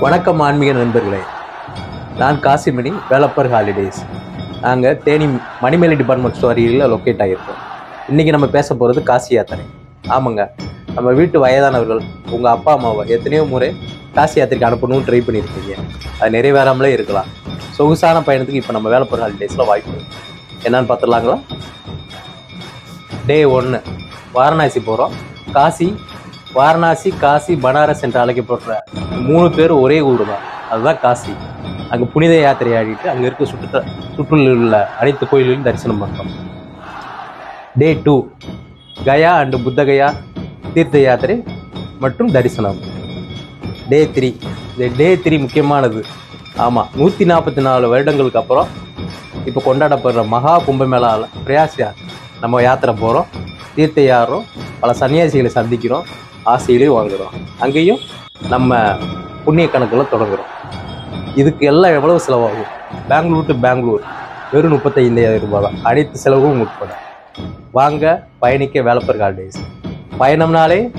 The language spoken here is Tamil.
வணக்கம் ஆன்மீக நண்பர்களே, நான் காசிமணி வேலப்பர் ஹாலிடேஸ். நாங்கள் தேனி மணிமேலி டிபார்ட்மெண்ட் ஸ்டோரியில் லொக்கேட் ஆகியிருக்கோம். இன்றைக்கி நம்ம பேச போகிறது காசி யாத்திரை. ஆமாங்க, நம்ம வீட்டு வயதானவர்கள் உங்கள் அப்பா அம்மாவை எத்தனையோ முறை காசி யாத்திரைக்கு அனுப்பணும்னு ட்ரை பண்ணியிருக்கீங்க. அது நிறைவேறாமலே இருக்கலாம். சொகுசான பயணத்துக்கு இப்போ நம்ம வேலப்பர் ஹாலிடேஸில் வாய்ப்பு என்னன்னு பார்த்துடலாங்களா? டே 1 வாரணாசி போகிறோம். வாரணாசி, காசி, பனாரஸ் என்று அழைக்கப்படுற 3 பேர் ஒரே ஊர் தான். அதுதான் காசி. அங்கே புனித யாத்திரை ஆடிட்டு அங்கே இருக்க சுற்றுலா உள்ள அனைத்து கோயில்களையும் தரிசனம் பண்ணுறோம். டே 2 கயா அண்டு புத்தகயா தீர்த்த யாத்திரை மற்றும் தரிசனம். டே 3 இந்த டே 3 முக்கியமானது. ஆமாம், 144 வருடங்களுக்கு அப்புறம் இப்போ கொண்டாடப்படுற மகா கும்பமேளாவில் பிரயாசியா நம்ம யாத்திரை போகிறோம். தீர்த்த யாரும் பல சன்னியாசிகளை சந்திக்கிறோம், ஆசைகளையும் வாங்குகிறோம். அங்கேயும் நம்ம புண்ணிய கணக்கில் தொடங்குகிறோம். இதுக்கு எல்லாம் எவ்வளவு செலவாகும்? பெங்களூர் டு பெங்களூர் வெறும் 35,000 ரூபாய் தான், அனைத்து செலவும் உட்பட. வாங்க பயணிக்க வேலப்பர் ஹாலிடேஸ். பயணம்னாலே